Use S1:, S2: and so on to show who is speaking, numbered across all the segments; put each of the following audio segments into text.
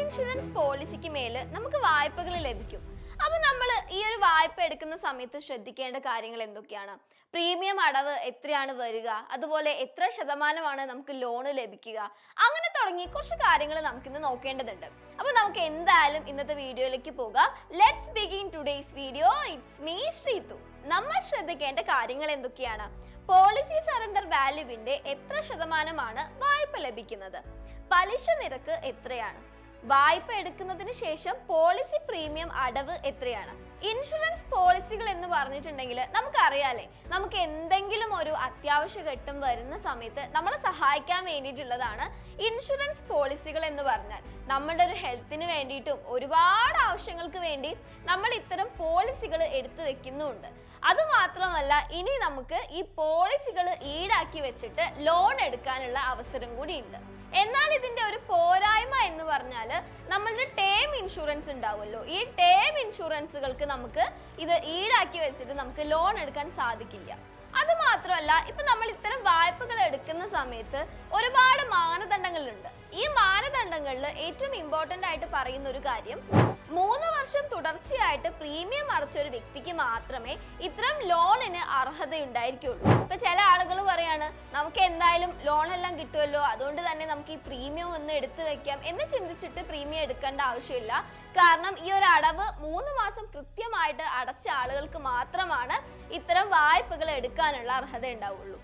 S1: Insurance പോളിസിക്ക് മേൽ നമുക്ക് വായ്പകൾ ലഭിക്കും. അപ്പോൾ നമ്മൾ ഈ ഒരു വായ്പ എടുക്കുന്ന സമയത്ത് ശ്രദ്ധിക്കേണ്ട കാര്യങ്ങൾ എന്തൊക്കെയാണ്? പ്രീമിയം അടവ് എത്രയാണ് വരിക, അതുപോലെ എത്ര ശതമാനമാണ് നമുക്ക് ലോൺ ലഭിക്കുക, അങ്ങനെ തുടങ്ങി കുറച്ച് കാര്യങ്ങൾ നമുക്കിന്ന് നോക്കേണ്ടതുണ്ട്. അപ്പോൾ നമുക്ക് എന്തായാലും ഇന്നത്തെ വീഡിയോയിലേക്ക് പോകാം. Let's begin today's video. It's me Sreethu. നമ്മൾ ശ്രദ്ധിക്കേണ്ട കാര്യങ്ങൾ എന്തൊക്കെയാണ്? പോളിസി സറണ്ടർ വാല്യൂവിന്റെ എത്ര ശതമാനമാണ് വായ്പ ലഭിക്കുന്നത്? പലിശ നിരക്ക് എത്രയാണ്? വായ്പ എടുക്കുന്നതിന് ശേഷം പോളിസി പ്രീമിയം അടവ് എത്രയാണ്? ഇൻഷുറൻസ് പോളിസികൾ എന്ന് പറഞ്ഞിട്ടുണ്ടെങ്കിൽ നമുക്കറിയാലേ, നമുക്ക് എന്തെങ്കിലും ഒരു അത്യാവശ്യ ഘട്ടം വരുന്ന സമയത്ത് നമ്മളെ സഹായിക്കാൻ വേണ്ടിയിട്ടുള്ളതാണ് ഇൻഷുറൻസ് പോളിസികൾ എന്ന് പറഞ്ഞാൽ. നമ്മുടെ ഒരു ഹെൽത്തിന് വേണ്ടിയിട്ടും ഒരുപാട് ആവശ്യങ്ങൾക്ക് വേണ്ടി നമ്മൾ ഇത്തരം പോളിസികൾ എടുത്തു വെക്കുന്നുണ്ട്. അത് മാത്രമല്ല, ഇനി നമുക്ക് ഈ പോളിസികൾ ഈടാക്കി വെച്ചിട്ട് ലോൺ എടുക്കാനുള്ള അവസരം കൂടി ഉണ്ട്. എന്നാൽ ഇതിന്റെ ഒരു പോരായ്മ എന്ന് പറഞ്ഞാൽ നമ്മളുടെ ടേം ഇൻഷുറൻസ് ഉണ്ടാവുമല്ലോ, ഈ ടേം ഇൻഷുറൻസുകൾക്ക് നമുക്ക് ഇത് ഈടാക്കി വെച്ചിട്ട് നമുക്ക് ലോൺ എടുക്കാൻ സാധിക്കില്ല. അത് മാത്രമല്ല, ഇപ്പൊ നമ്മൾ ഇത്തരം വായ്പകൾ എടുക്കുന്ന സമയത്ത് ഒരുപാട് മാനദണ്ഡങ്ങളുണ്ട്. ഈ മാനദണ്ഡങ്ങളിൽ ഏറ്റവും ഇമ്പോർട്ടന്റ് ആയിട്ട് പറയുന്ന ഒരു കാര്യം, 3 വർഷം തുടർച്ചയായിട്ട് പ്രീമിയം അടച്ച ഒരു വ്യക്തിക്ക് മാത്രമേ ഇത്തരം ലോണിന് അർഹതയുണ്ടായിരിക്കുള്ളൂ. ഇപ്പൊ ചില ആളുകൾ പറയാണ്, നമുക്ക് എന്തായാലും ലോൺ എല്ലാം കിട്ടുമല്ലോ, അതുകൊണ്ട് തന്നെ നമുക്ക് ഈ പ്രീമിയം ഒന്ന് എടുത്തു വെക്കാം എന്ന് ചിന്തിച്ചിട്ട് പ്രീമിയം എടുക്കേണ്ട ആവശ്യമില്ല. കാരണം ഈ ഒരു അടവ് 3 മാസം കൃത്യമായിട്ട് അടച്ച ആളുകൾക്ക് മാത്രമാണ് ഇത്തരം വായ്പകൾ എടുക്കാനുള്ള അർഹത ഉണ്ടാവുള്ളൂ.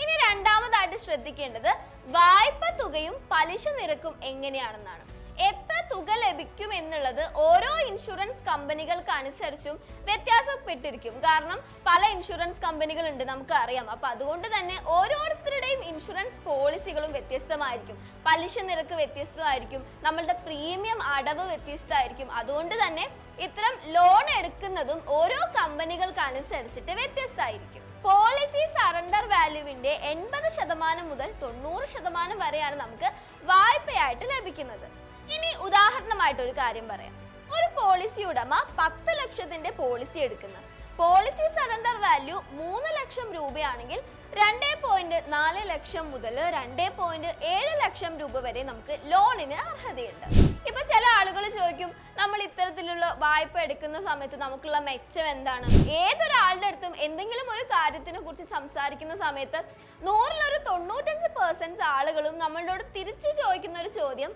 S1: ഇനി രണ്ടാമതായിട്ട് ശ്രദ്ധിക്കേണ്ടത് വായ്പ തുകയും പലിശ നിരക്കും എങ്ങനെയാണെന്നാണ്. എത്ര തുക ലഭിക്കും എന്നുള്ളത് ഓരോ ഇൻഷുറൻസ് കമ്പനികൾക്ക് അനുസരിച്ചും വ്യത്യാസപ്പെട്ടിരിക്കും. കാരണം പല ഇൻഷുറൻസ് കമ്പനികൾ ഉണ്ട്, നമുക്ക് അറിയാം. അപ്പൊ അതുകൊണ്ട് തന്നെ ഓരോരുത്തരുടെയും ഇൻഷുറൻസ് പോളിസികളും വ്യത്യസ്തമായിരിക്കും. പലിശ നിരക്ക് വ്യത്യസ്തമായിരിക്കും, നമ്മളുടെ പ്രീമിയം അടവ് വ്യത്യസ്തമായിരിക്കും. അതുകൊണ്ട് തന്നെ ഇത്തരം ലോൺ എടുക്കുന്നതും ഓരോ കമ്പനികൾക്ക് അനുസരിച്ചിട്ട് വ്യത്യസ്തമായിരിക്കും. പോളിസി സറണ്ടർ വാല്യൂവിന്റെ 80% മുതൽ 90% വരെയാണ് നമുക്ക് വായ്പയായിട്ട് ലഭിക്കുന്നത്. ഇനി ഉദാഹരണമായിട്ട് ഒരു കാര്യം പറയാം. ഒരു പോളിസി ഉടമ 10 ലക്ഷത്തിന്റെ പോളിസി എടുക്കുന്ന പോളിസി സറണ്ടർ വാല്യൂ 3 ലക്ഷം രൂപയാണെങ്കിൽ 2.4 ലക്ഷം മുതൽ 2.7 ലക്ഷം രൂപ വരെ നമുക്ക് ലോണിന് അർഹതയുണ്ട്. ഇപ്പൊ ചില ആളുകൾ ചോദിക്കും, നമ്മൾ ഇത്തരത്തിലുള്ള വായ്പ എടുക്കുന്ന സമയത്ത് നമുക്കുള്ള മെച്ചം എന്താണ്? ഏതൊരാളുടെ അടുത്തും എന്തെങ്കിലും ഒരു കാര്യത്തിനെ കുറിച്ച് സംസാരിക്കുന്ന സമയത്ത് 100-ൽ 95% ആളുകളും നമ്മളോട് തിരിച്ചു ചോദിക്കുന്ന ഒരു ചോദ്യം,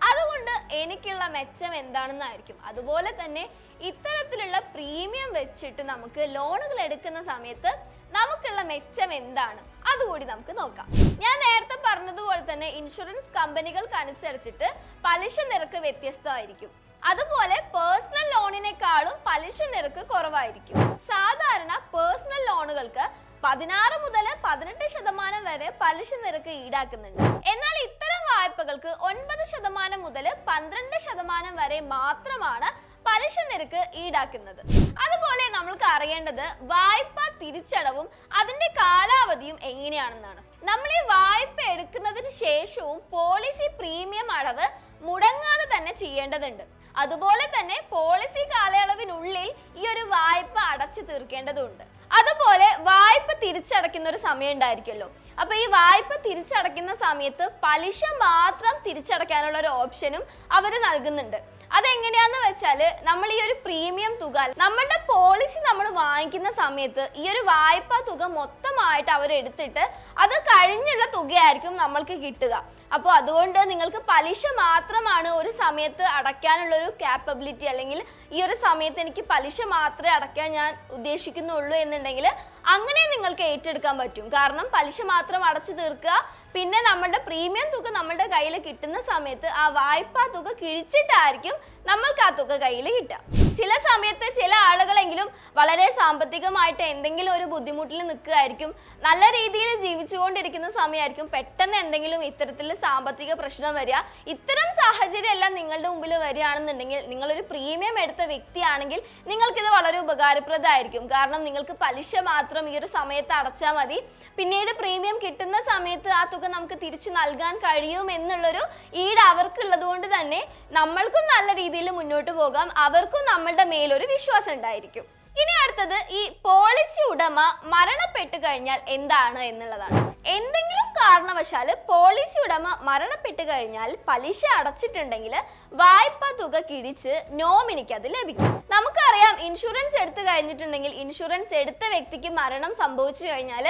S1: അതുകൊണ്ട് എനിക്കുള്ള മെച്ചം എന്താണെന്നായിരിക്കും. അതുപോലെ തന്നെ ഇത്തരത്തിലുള്ള പ്രീമിയം വെച്ചിട്ട് നമുക്ക് ലോണുകൾ എടുക്കുന്ന സമയത്ത് നമുക്കുള്ള മെച്ചം എന്താണ്, അതുകൂടി നമുക്ക് നോക്കാം. ഞാൻ നേരത്തെ പറഞ്ഞതുപോലെ തന്നെ ഇൻഷുറൻസ് കമ്പനികൾക്ക് അനുസരിച്ചിട്ട് പലിശ നിരക്ക് വ്യത്യസ്തമായിരിക്കും. അതുപോലെ പേഴ്സണൽ ലോണിനേക്കാളും പലിശ നിരക്ക് കുറവായിരിക്കും. സാധാരണ പേഴ്സണൽ ലോണുകൾക്ക് 16 മുതൽ 18% വരെ പലിശ നിരക്ക് ഈടാക്കുന്നുണ്ട്. എന്നാൽ ഇത്തരം വായ്പകൾക്ക് 9% മുതൽ 12% വരെ മാത്രമാണ് പലിശ നിരക്ക് ഈടാക്കുന്നത്. അതുപോലെ നമ്മൾക്ക് അറിയേണ്ടത് വായ്പ തിരിച്ചടവും അതിന്റെ കാലാവധിയും എങ്ങനെയാണെന്നാണ്. നമ്മൾ ഈ വായ്പ എടുക്കുന്നതിന് ശേഷവും പോളിസി പ്രീമിയം അടവ് മുടങ്ങാതെ തന്നെ ചെയ്യേണ്ടതുണ്ട്. അതുപോലെ തന്നെ പോളിസി കാലയളവിനുള്ളിൽ ഈ ഒരു വായ്പ അടച്ചു തീർക്കേണ്ടതുണ്ട്. അതുപോലെ വായ്പ തിരിച്ചടയ്ക്കുന്ന ഒരു സമയം ഉണ്ടായിരിക്കുമല്ലോ. അപ്പൊ ഈ വായ്പ തിരിച്ചടയ്ക്കുന്ന സമയത്ത് പലിശ മാത്രം തിരിച്ചടയ്ക്കാനുള്ള ഒരു ഓപ്ഷനും അവര് നൽകുന്നുണ്ട്. അതെങ്ങനെയാന്ന് വെച്ചാല്, നമ്മൾ ഈ ഒരു പ്രീമിയം തുക നമ്മളുടെ പോളിസി നമ്മൾ വാങ്ങിക്കുന്ന സമയത്ത് ഈ ഒരു വായ്പ തുക മൊത്തമായിട്ട് അവരെടുത്തിട്ട് അത് കഴിഞ്ഞുള്ള തുകയായിരിക്കും നമ്മൾക്ക് കിട്ടുക. അപ്പോൾ അതുകൊണ്ട് നിങ്ങൾക്ക് പലിശ മാത്രമാണ് ഒരു സമയത്ത് അടയ്ക്കാനുള്ള ഒരു കാപ്പബിലിറ്റി, അല്ലെങ്കിൽ ഈ ഒരു സമയത്ത് എനിക്ക് പലിശ മാത്രമേ അടയ്ക്കാൻ ഞാൻ ഉദ്ദേശിക്കുന്നുള്ളൂ എന്നുണ്ടെങ്കിൽ അങ്ങനെ നിങ്ങൾക്ക് ഏറ്റെടുക്കാൻ പറ്റും. കാരണം പലിശ മാത്രം അടച്ചു തീർക്കുക, പിന്നെ നമ്മളുടെ പ്രീമിയം തുക നമ്മളുടെ കയ്യിൽ കിട്ടുന്ന സമയത്ത് ആ വായ്പാ തുക കിഴിച്ചിട്ടായിരിക്കും നമ്മൾക്ക് ആ തുക കയ്യിൽ കിട്ടുക. ചില സമയത്ത് ചില ആളുകളെങ്കിലും വളരെ സാമ്പത്തികമായിട്ട് എന്തെങ്കിലും ഒരു ബുദ്ധിമുട്ടിൽ നിൽക്കുകയായിരിക്കും, നല്ല രീതിയിൽ ജീവിച്ചുകൊണ്ടിരിക്കുന്ന സമയമായിരിക്കും, പെട്ടെന്ന് എന്തെങ്കിലും ഇത്തരത്തിൽ സാമ്പത്തിക പ്രശ്നം വരിക. ഇത്തരം സാഹചര്യം എല്ലാം നിങ്ങളുടെ മുമ്പിൽ വരികയാണെന്നുണ്ടെങ്കിൽ, നിങ്ങളൊരു പ്രീമിയം എടുത്ത വ്യക്തിയാണെങ്കിൽ നിങ്ങൾക്കിത് വളരെ ഉപകാരപ്രദമായിരിക്കും. കാരണം നിങ്ങൾക്ക് പലിശ മാത്രം ഈ ഒരു സമയത്ത് അടച്ചാൽ മതി, പിന്നീട് പ്രീമിയം കിട്ടുന്ന സമയത്ത് ആ തുക നമുക്ക് തിരിച്ചു നൽകാൻ കഴിയും എന്നുള്ളൊരു ഈട് അവർക്കുള്ളത് കൊണ്ട് തന്നെ നമ്മൾക്കും നല്ല രീതിയിൽ മുന്നോട്ട് പോകാം, അവർക്കും നമ്മളുടെ മേലൊരു വിശ്വാസം ഉണ്ടായിരിക്കും. ഇനി അടുത്തത് ഈ പോളിസി ഉടമ മരണപ്പെട്ടു കഴിഞ്ഞാൽ എന്താണ് എന്നുള്ളതാണ്. എന്തെങ്കിലും കാരണവശാൽ പോളിസി ഉടമ മരണപ്പെട്ടു കഴിഞ്ഞാൽ പലിശ അടച്ചിട്ടുണ്ടെങ്കിൽ വായ്പാ തുക കിഴിച്ച് നോമിനിക്ക് അത് ലഭിക്കും. നമുക്കറിയാം, ഇൻഷുറൻസ് എടുത്തു കഴിഞ്ഞിട്ടുണ്ടെങ്കിൽ ഇൻഷുറൻസ് എടുത്ത വ്യക്തിക്ക് മരണം സംഭവിച്ചു കഴിഞ്ഞാൽ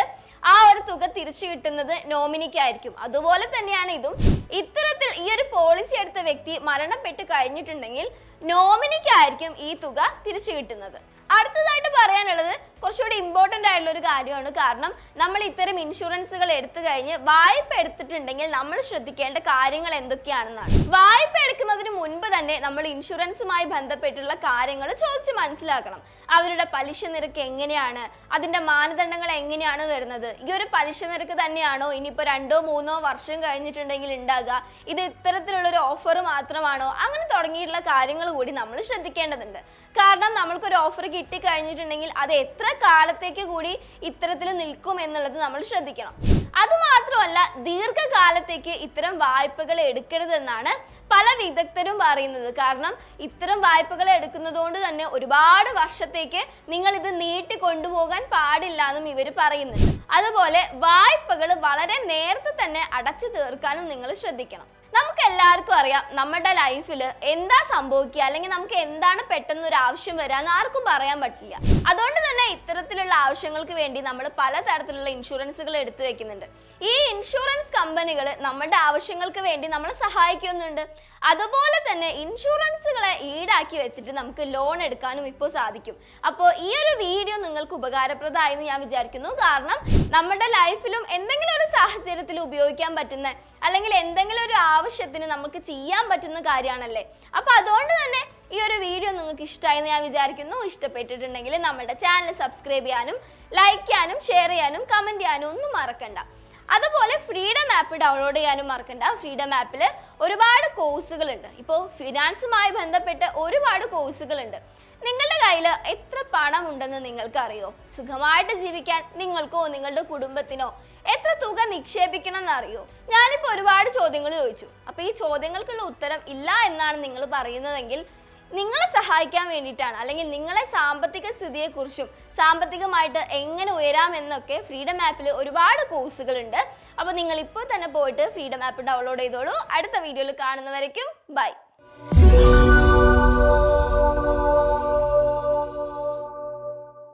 S1: ആ ഒരു തുക തിരിച്ചു കിട്ടുന്നത് നോമിനിക്കായിരിക്കും. അതുപോലെ തന്നെയാണ് ഇതും. ഇത്തരത്തിൽ ഈ ഒരു പോളിസി എടുത്ത വ്യക്തി മരണപ്പെട്ട് കഴിഞ്ഞിട്ടുണ്ടെങ്കിൽ നോമിനിക്കായിരിക്കും ഈ തുക തിരിച്ചു കിട്ടുന്നത്. അടുത്തതായിട്ട് പറയാനുള്ളത് കുറച്ചുകൂടി ഇമ്പോർട്ടൻ്റ് ആയിട്ടുള്ള ഒരു കാര്യമാണ്. കാരണം നമ്മൾ ഇത്തരം ഇൻഷുറൻസുകൾ എടുത്തു കഴിഞ്ഞ് വായ്പ എടുത്തിട്ടുണ്ടെങ്കിൽ നമ്മൾ ശ്രദ്ധിക്കേണ്ട കാര്യങ്ങൾ എന്തൊക്കെയാണെന്നാണ്. വായ്പ എടുക്കുന്നതിന് മുൻപ് തന്നെ നമ്മൾ ഇൻഷുറൻസുമായി ബന്ധപ്പെട്ടുള്ള കാര്യങ്ങൾ ചോദിച്ച് മനസ്സിലാക്കണം. അവരുടെ പലിശ നിരക്ക് എങ്ങനെയാണ്, അതിന്റെ മാനദണ്ഡങ്ങൾ എങ്ങനെയാണ് വരുന്നത്, ഈ ഒരു പലിശ നിരക്ക് തന്നെയാണോ ഇനിയിപ്പോൾ 2-3 വർഷം കഴിഞ്ഞിട്ടുണ്ടെങ്കിൽ ഉണ്ടാകുക, ഇത് ഇത്തരത്തിലുള്ള ഒരു ഓഫർ മാത്രമാണോ, അങ്ങനെ തുടങ്ങിയിട്ടുള്ള കാര്യങ്ങൾ കൂടി നമ്മൾ ശ്രദ്ധിക്കേണ്ടതുണ്ട്. കാരണം നമ്മൾക്കൊരു ഓഫർ കിട്ടി കഴിഞ്ഞിട്ടുണ്ടെങ്കിൽ അത് എത്ര കാലത്തേക്ക് കൂടി ഇത്തരത്തിൽ നിൽക്കും എന്നുള്ളത് നമ്മൾ ശ്രദ്ധിക്കണം. അതുമാത്രമല്ല, ദീർഘകാലത്തേക്ക് ഇത്തരം വായ്പകൾ എടുക്കരുതെന്നാണ് പല വിദഗ്ധരും പറയുന്നത്. കാരണം ഇത്തരം വായ്പകൾ എടുക്കുന്നത് കൊണ്ട് തന്നെ ഒരുപാട് വർഷത്തേക്ക് നിങ്ങൾ ഇത് നീട്ടി കൊണ്ടുപോകാൻ പാടില്ല എന്നും ഇവർ പറയുന്നുണ്ട്. അതുപോലെ വായ്പകൾ വളരെ നേരത്തെ തന്നെ അടച്ചു തീർക്കാനും നിങ്ങൾ ശ്രദ്ധിക്കണം. നമുക്ക് എല്ലാവർക്കും അറിയാം, നമ്മുടെ ലൈഫിൽ എന്താ സംഭവിക്കുക, അല്ലെങ്കിൽ നമുക്ക് എന്താണ് പെട്ടെന്ന് ഒരു ആവശ്യം വരാന്ന് ആർക്കും പറയാൻ പറ്റില്ല. അതുകൊണ്ട് തന്നെ ഇത്തരത്തിലുള്ള ആവശ്യങ്ങൾക്ക് വേണ്ടി നമ്മൾ പലതരത്തിലുള്ള ഇൻഷുറൻസുകൾ എടുത്തു വെക്കുന്നുണ്ട്. ഈ ഇൻഷുറൻസ് കമ്പനികൾ നമ്മുടെ ആവശ്യങ്ങൾക്ക് വേണ്ടി നമ്മളെ സഹായിക്കുന്നുണ്ട്. അതുപോലെ തന്നെ ഇൻഷുറൻസുകളെ ഈടാക്കി വെച്ചിട്ട് നമുക്ക് ലോൺ എടുക്കാനും ഇപ്പോൾ സാധിക്കും. അപ്പോൾ ഈ ഒരു വീഡിയോ നിങ്ങൾക്ക് ഉപകാരപ്രദമായി എന്ന് ഞാൻ വിചാരിക്കുന്നു. കാരണം നമ്മുടെ ലൈഫിലും എന്തെങ്കിലും ഒരു സാഹചര്യത്തിൽ ഉപയോഗിക്കാൻ പറ്റുന്ന, അല്ലെങ്കിൽ എന്തെങ്കിലും ഒരു ആവശ്യത്തിന് നമുക്ക് ചെയ്യാൻ പറ്റുന്ന കാര്യമാണല്ലേ. അപ്പൊ അതുകൊണ്ട് തന്നെ ഈ ഒരു വീഡിയോ നിങ്ങൾക്ക് ഇഷ്ടമായി എന്ന് ഞാൻ വിചാരിക്കുന്നു. ഇഷ്ടപ്പെട്ടിട്ടുണ്ടെങ്കിൽ നമ്മുടെ ചാനൽ സബ്സ്ക്രൈബ് ചെയ്യാനും ലൈക്ക് ചെയ്യാനും ഷെയർ ചെയ്യാനും കമന്റ് ചെയ്യാനും ഒന്നും മറക്കണ്ട. അതുപോലെ ഫ്രീഡം ആപ്പ് ഡൗൺലോഡ് ചെയ്യാനും മറക്കണ്ട. ഫ്രീഡം ആപ്പിൽ ഒരുപാട് കോഴ്സുകളുണ്ട്. ഇപ്പോൾ ഫിനാൻസുമായി ബന്ധപ്പെട്ട് ഒരുപാട് കോഴ്സുകളുണ്ട്. നിങ്ങളുടെ കയ്യിൽ എത്ര പണം ഉണ്ടെന്ന് നിങ്ങൾക്ക് അറിയോ? സുഖമായിട്ട് ജീവിക്കാൻ നിങ്ങൾക്കോ നിങ്ങളുടെ കുടുംബത്തിനോ എത്ര തുക നിക്ഷേപിക്കണം എന്നറിയോ? ഞാനിപ്പോൾ ഒരുപാട് ചോദ്യങ്ങൾ ചോദിച്ചു. അപ്പോൾ ഈ ചോദ്യങ്ങൾക്കുള്ള ഉത്തരം ഇല്ല എന്നാണ് നിങ്ങൾ പറയുന്നതെങ്കിൽ നിങ്ങളെ സഹായിക്കാൻ വേണ്ടിയിട്ടാണ്, അല്ലെങ്കിൽ നിങ്ങളെ സാമ്പത്തിക സ്ഥിതിയെക്കുറിച്ചും സാമ്പത്തികമായിട്ട് എങ്ങനെ ഉയരാം എന്നൊക്കെ ഫ്രീഡം ആപ്പിൽ ഒരുപാട് കോഴ്സുകളുണ്ട്. അപ്പോൾ നിങ്ങൾ ഇപ്പോൾ തന്നെ പോയിട്ട് ഫ്രീഡം ആപ്പ് ഡൗൺലോഡ് ചെയ്തോളൂ. അടുത്ത വീഡിയോയിൽ കാണുന്നവരേക്കും ബൈ.